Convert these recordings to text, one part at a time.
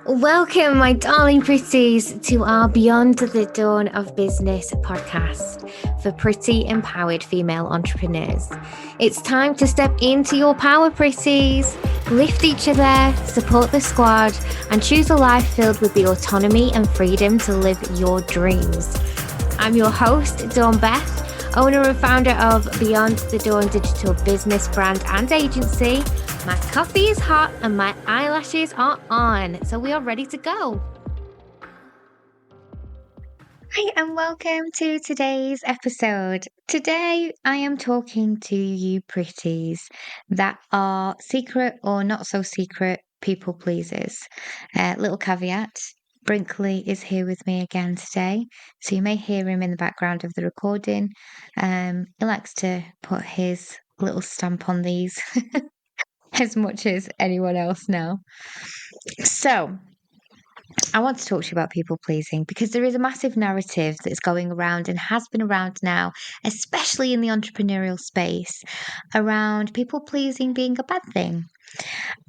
Welcome, my darling pretties, to our Beyond the Dawn of Business podcast for pretty, empowered female entrepreneurs. It's time to step into your power, pretties. Lift each other, support the squad, and choose a life filled with the autonomy and freedom to live your dreams. I'm your host, Dawn Beth, owner and founder of Beyond the Dawn digital business brand and agency. My coffee is hot and my eyelashes are on, so we are ready to go. Hi, and welcome to today's episode. Today, I am talking to you pretties that are secret or not so secret people pleasers. Little caveat. Brinkley is here with me again today, so you may hear him in the background of the recording. He likes to put his little stamp on these as much as anyone else now. So, I want to talk to you about people pleasing because there is a massive narrative that's going around and has been around now, especially in the entrepreneurial space, around people pleasing being a bad thing.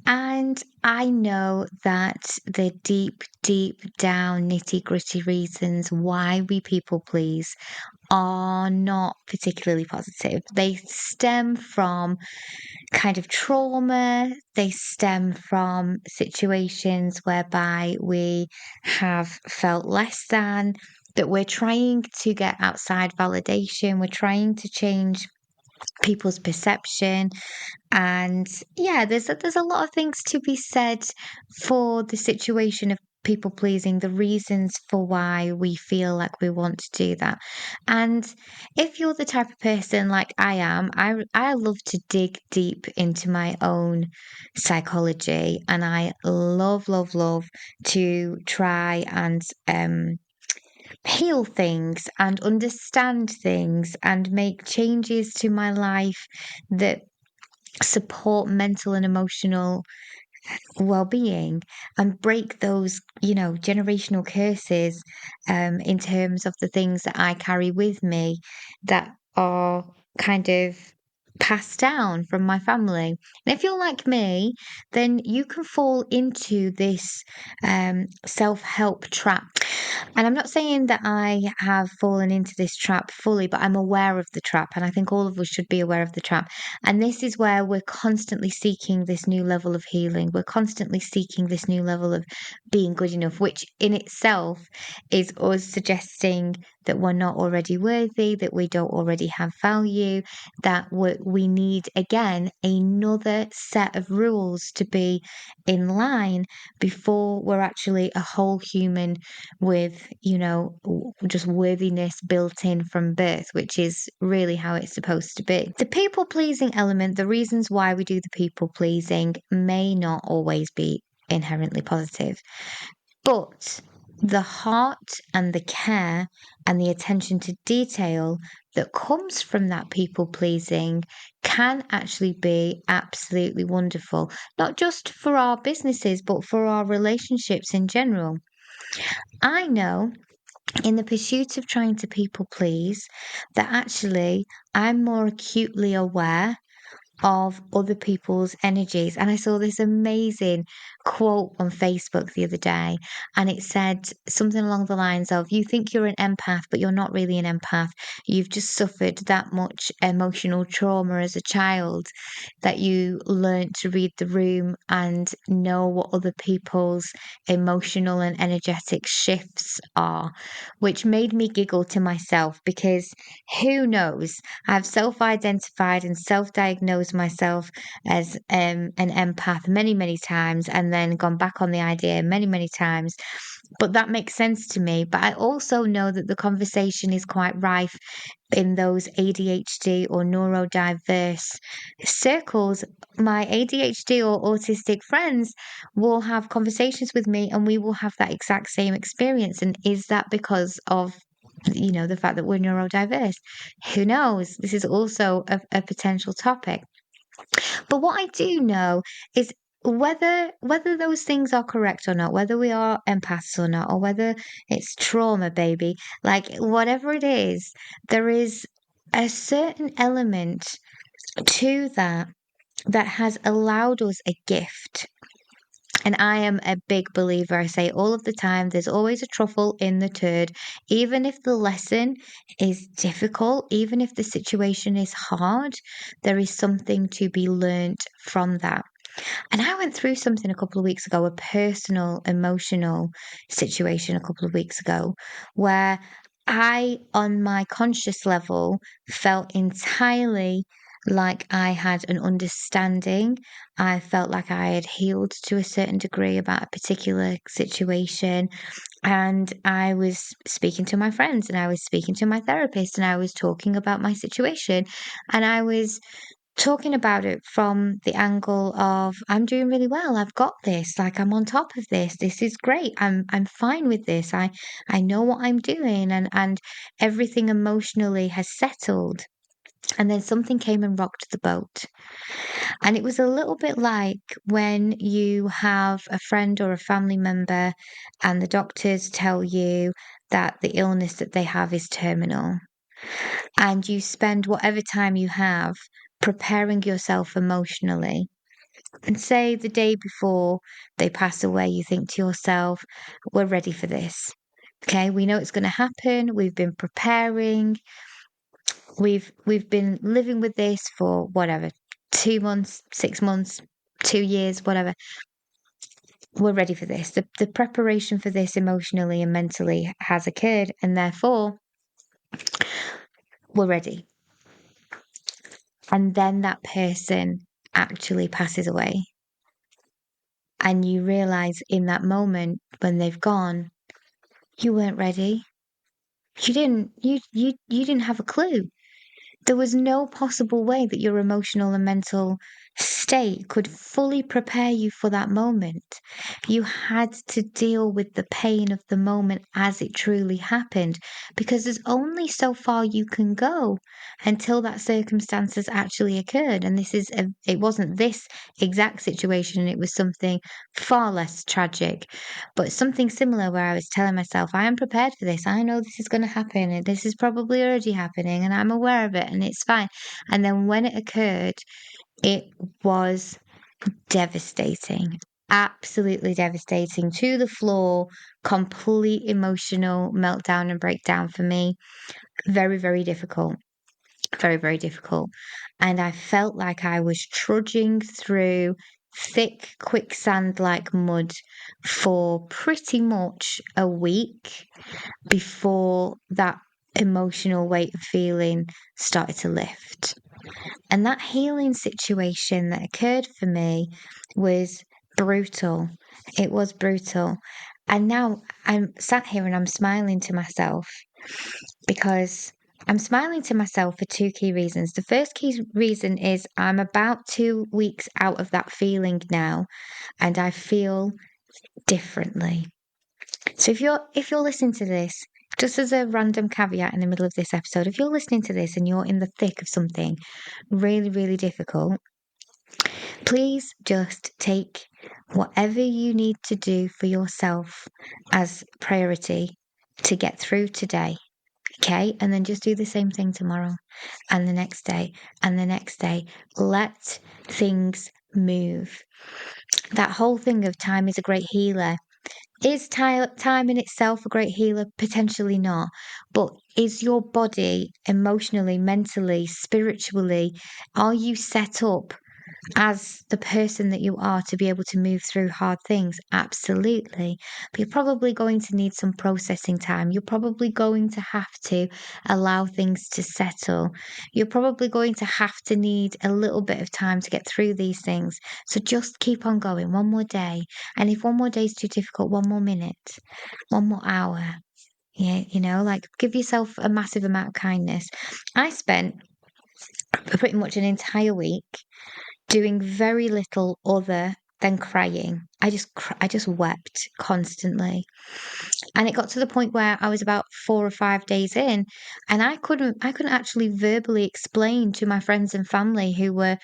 And I know that the deep down nitty gritty reasons why we people please are not particularly positive. They stem from kind of trauma, they stem from situations whereby we have felt less than, that we're trying to get outside validation, we're trying to change people's perception. And yeah, there's a lot of things to be said for the situation of people pleasing, the reasons for why we feel like we want to do that. And if you're the type of person like I am, I love to dig deep into my own psychology, and I love to try and heal things and understand things and make changes to my life that support mental and emotional well-being and break those generational curses, in terms of the things that I carry with me that are kind of passed down from my family. And if you're like me, then you can fall into this self-help trap. And I'm not saying that I have fallen into this trap fully, but I'm aware of the trap. And I think all of us should be aware of the trap. And this is where we're constantly seeking this new level of healing. We're constantly seeking this new level of being good enough, which in itself is us suggesting that we're not already worthy, that we don't already have value, that we need, again, another set of rules to be in line before we're actually a whole human with, just worthiness built in from birth, which is really how it's supposed to be. The people pleasing element, the reasons why we do the people pleasing may not always be inherently positive, but the heart and the care and the attention to detail that comes from that people pleasing can actually be absolutely wonderful, not just for our businesses, but for our relationships in general. I know in the pursuit of trying to people please that actually I'm more acutely aware of other people's energies. And I saw this amazing quote on Facebook the other day, and it said something along the lines of, you think you're an empath, but you're not really an empath. You've just suffered that much emotional trauma as a child that you learned to read the room and know what other people's emotional and energetic shifts are, which made me giggle to myself because who knows? I've self identified and self diagnosed myself as an empath many times and then gone back on the idea many times. But that makes sense to me. But I also know that the conversation is quite rife in those ADHD or neurodiverse circles. My ADHD or autistic friends will have conversations with me and we will have that exact same experience. And is that because of the fact that we're neurodiverse? Who knows? This is also a potential topic. But what I do know is whether those things are correct or not, whether we are empaths or not, or whether it's trauma, baby, like whatever it is, there is a certain element to that that has allowed us a gift. And I am a big believer. I say all of the time, there's always a truffle in the turd. Even if the lesson is difficult, even if the situation is hard, there is something to be learnt from that. And I went through something a couple of weeks ago, a personal, emotional situation a couple of weeks ago, where I, on my conscious level, felt entirely like I had an understanding. I felt like I had healed to a certain degree about a particular situation. And I was speaking to my friends and I was speaking to my therapist and I was talking about my situation. And I was talking about it from the angle of I'm doing really well. I've got this. Like I'm on top of this. This is great. I'm fine with this. I know what I'm doing and everything emotionally has settled. And then something came and rocked the boat. And it was a little bit like when you have a friend or a family member and the doctors tell you that the illness that they have is terminal and you spend whatever time you have preparing yourself emotionally. And say the day before they pass away, you think to yourself, we're ready for this. Okay, we know it's going to happen. We've been preparing. We've been living with this for whatever, 2 months, 6 months, 2 years, whatever. We're ready for this. The preparation for this emotionally and mentally has occurred, and therefore we're ready. And then that person actually passes away. And you realize in that moment when they've gone, you weren't ready. You didn't have a clue. There was no possible way that your emotional and mental state could fully prepare you for that moment. You had to deal with the pain of the moment as it truly happened because there's only so far you can go until that circumstance has actually occurred. And it wasn't this exact situation, it was something far less tragic, but something similar where I was telling myself, I am prepared for this. I know this is going to happen and this is probably already happening and I'm aware of it and it's fine. And then when it occurred, it was devastating. Absolutely devastating to the floor, complete emotional meltdown and breakdown for me. Very, very difficult. Very, very difficult. And I felt like I was trudging through thick quicksand like mud for pretty much a week before that emotional weight of feeling started to lift. And that healing situation that occurred for me was brutal. It was brutal. And now I'm sat here and I'm smiling to myself because I'm smiling to myself for two key reasons. The first key reason is I'm about 2 weeks out of that feeling now and I feel differently. So if you're listening to this, just as a random caveat in the middle of this episode, if you're listening to this and you're in the thick of something really, really difficult, please just take whatever you need to do for yourself as priority to get through today. Okay, and then just do the same thing tomorrow and the next day and the next day. Let things move. That whole thing of time is a great healer. Is time in itself a great healer? Potentially not. But is your body emotionally, mentally, spiritually, are you set up as the person that you are to be able to move through hard things? Absolutely. But you're probably going to need some processing time. You're probably going to have to allow things to settle. You're probably going to have to need a little bit of time to get through these things. So just keep on going one more day. And if one more day is too difficult, one more minute, one more hour. Yeah, like give yourself a massive amount of kindness. I spent pretty much an entire week doing very little other than crying. I just wept constantly. And it got to the point where I was about 4 or 5 days in and I couldn't actually verbally explain to my friends and family who were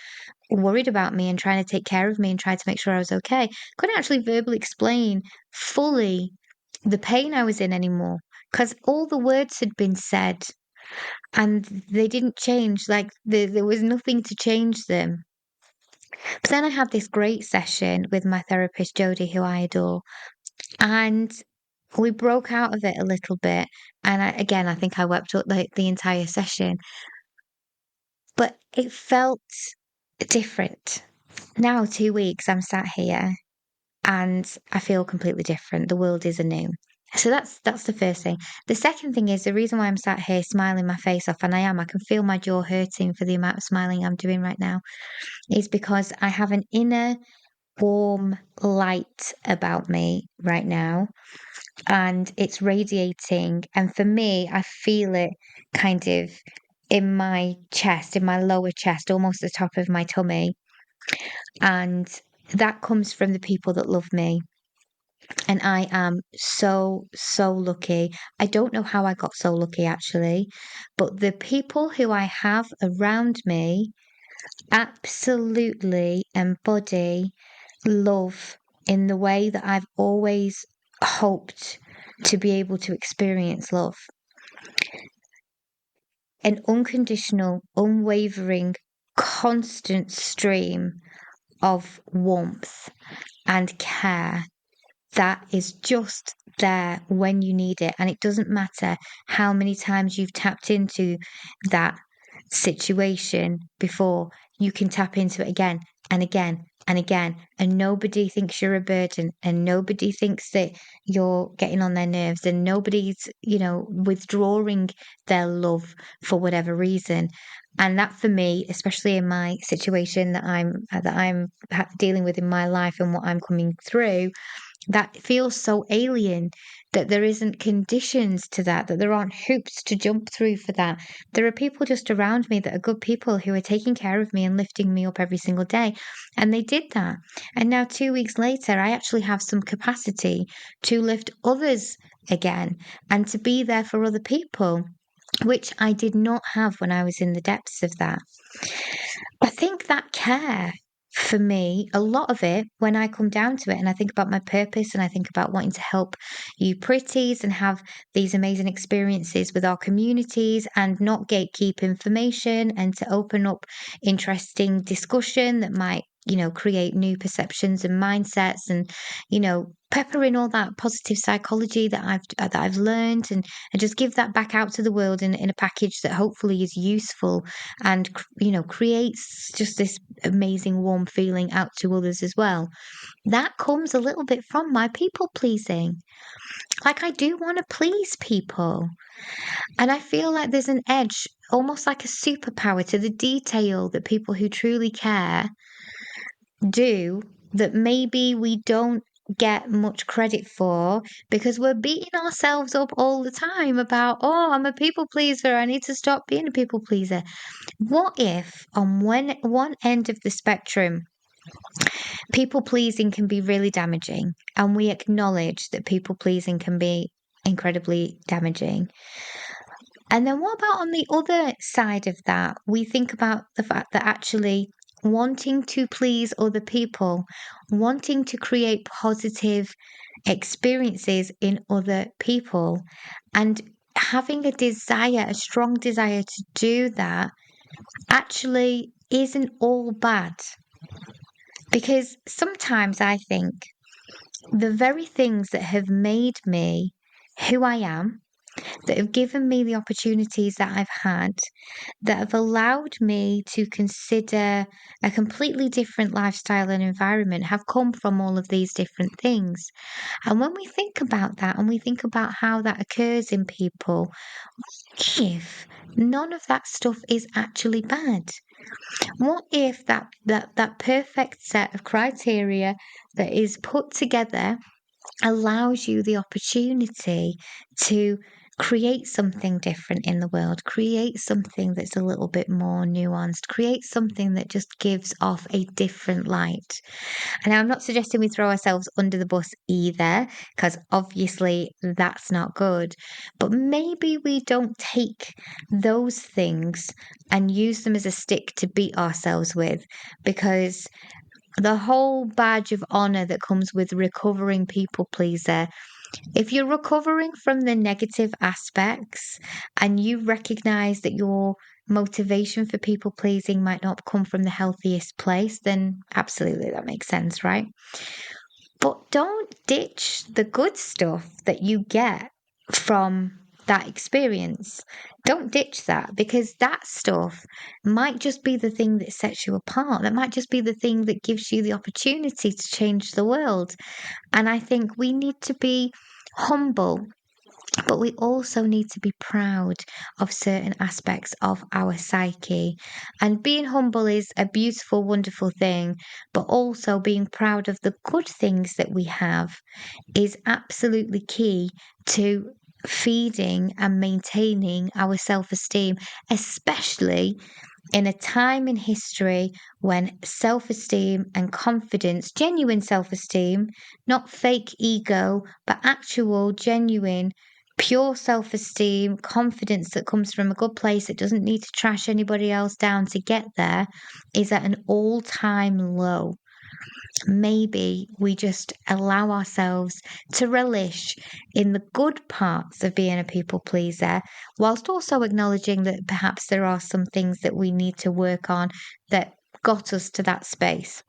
worried about me and trying to take care of me and trying to make sure I was okay. Couldn't actually verbally explain fully the pain I was in anymore because all the words had been said and they didn't change. Like there was nothing to change them. But then I had this great session with my therapist, Jodie, who I adore. And we broke out of it a little bit. And again, I think I wept up the entire session, but it felt different. Now, 2 weeks, I'm sat here and I feel completely different. The world is anew. So that's the first thing. The second thing is the reason why I'm sat here smiling my face off, and I can feel my jaw hurting for the amount of smiling I'm doing right now, is because I have an inner warm light about me right now, and it's radiating. And for me, I feel it kind of in my chest, in my lower chest, almost the top of my tummy. And that comes from the people that love me. And I am so, so lucky. I don't know how I got so lucky actually, but the people who I have around me absolutely embody love in the way that I've always hoped to be able to experience love. An unconditional, unwavering, constant stream of warmth and care that is just there when you need it. And it doesn't matter how many times you've tapped into that situation before, you can tap into it again and again and again. And nobody thinks you're a burden, and nobody thinks that you're getting on their nerves, and nobody's, withdrawing their love for whatever reason. And that for me, especially in my situation that I'm dealing with in my life and what I'm coming through, that feels so alien, that there isn't conditions to that there aren't hoops to jump through for that. There are people just around me that are good people who are taking care of me and lifting me up every single day. And they did that. And now 2 weeks later, I actually have some capacity to lift others again and to be there for other people, which I did not have when I was in the depths of that. I think that care for me, a lot of it, when I come down to it and I think about my purpose and I think about wanting to help you pretties and have these amazing experiences with our communities and not gatekeep information and to open up interesting discussion that might, create new perceptions and mindsets and, pepper in all that positive psychology that I've learned and just give that back out to the world in a package that hopefully is useful and creates just this amazing warm feeling out to others as well. That comes a little bit from my people pleasing. Like, I do want to please people, and I feel like there's an edge, almost like a superpower, to the detail that people who truly care do, that maybe we don't get much credit for, because we're beating ourselves up all the time about, oh, I'm a people pleaser, I need to stop being a people pleaser. What if on one end of the spectrum, people pleasing can be really damaging, and we acknowledge that people pleasing can be incredibly damaging? And then what about on the other side of that? We think about the fact that actually wanting to please other people, wanting to create positive experiences in other people, and having a desire, a strong desire to do that, actually isn't all bad. Because sometimes I think the very things that have made me who I am, that have given me the opportunities that I've had, that have allowed me to consider a completely different lifestyle and environment, have come from all of these different things. And when we think about that and we think about how that occurs in people, if none of that stuff is actually bad? What if that perfect set of criteria that is put together allows you the opportunity to create something different in the world, create something that's a little bit more nuanced, create something that just gives off a different light? And I'm not suggesting we throw ourselves under the bus either, because obviously that's not good. But maybe we don't take those things and use them as a stick to beat ourselves with, because the whole badge of honor that comes with recovering people pleaser, if you're recovering from the negative aspects and you recognize that you're motivation for people pleasing might not come from the healthiest place, then absolutely that makes sense, right? But don't ditch the good stuff that you get from that experience. Don't ditch that, because that stuff might just be the thing that sets you apart. That might just be the thing that gives you the opportunity to change the world. And I think we need to be humble, but we also need to be proud of certain aspects of our psyche. And being humble is a beautiful, wonderful thing, but also being proud of the good things that we have is absolutely key to feeding and maintaining our self esteem, especially in a time in history when self esteem and confidence, genuine self esteem, not fake ego, but actual, genuine, pure self esteem, confidence that comes from a good place that doesn't need to trash anybody else down to get there, is at an all time low. Maybe we just allow ourselves to relish in the good parts of being a people pleaser, whilst also acknowledging that perhaps there are some things that we need to work on that got us to that space.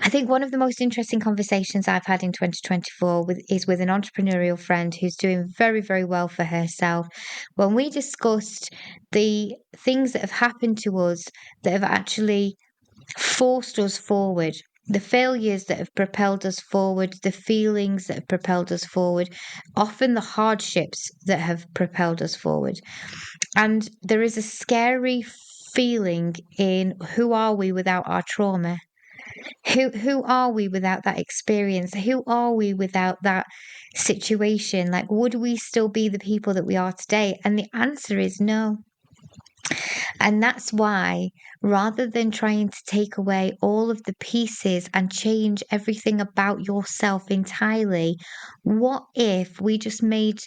I think one of the most interesting conversations I've had in 2024 is with an entrepreneurial friend who's doing very, very well for herself. When we discussed the things that have happened to us that have actually forced us forward, the failures that have propelled us forward, the feelings that have propelled us forward, often the hardships that have propelled us forward. And there is a scary feeling in who are we without our trauma? Who are we without that experience? Who are we without that situation? Like, would we still be the people that we are today? And the answer is no. And that's why, rather than trying to take away all of the pieces and change everything about yourself entirely, what if we just made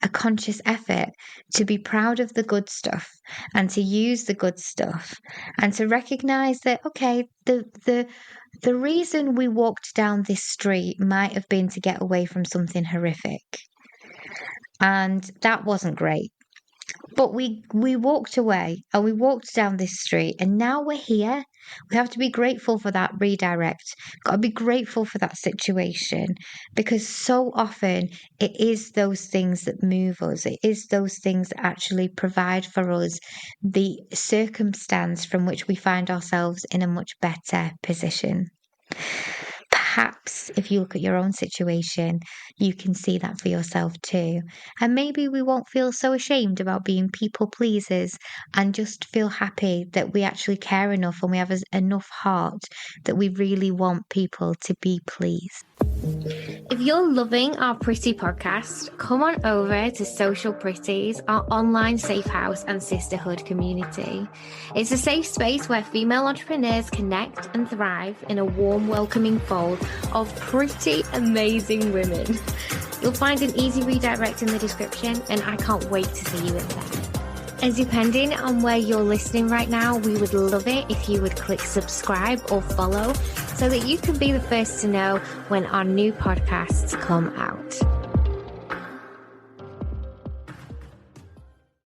a conscious effort to be proud of the good stuff and to use the good stuff and to recognize that, okay, the reason we walked down this street might have been to get away from something horrific. And that wasn't great. But we walked away and we walked down this street and now we're here. We have to be grateful for that redirect. Got to be grateful for that situation, because so often it is those things that move us. It is those things that actually provide for us the circumstance from which we find ourselves in a much better position. Perhaps if you look at your own situation, you can see that for yourself too. And maybe we won't feel so ashamed about being people pleasers and just feel happy that we actually care enough and we have enough heart that we really want people to be pleased. If you're loving our Pretty podcast, come on over to Social Pretties, our online safe house and sisterhood community. It's a safe space where female entrepreneurs connect and thrive in a warm, welcoming fold of pretty amazing women. You'll find an easy redirect in the description, and I can't wait to see you in there. And depending on where you're listening right now, we would love it if you would click subscribe or follow so that you can be the first to know when our new podcasts come out.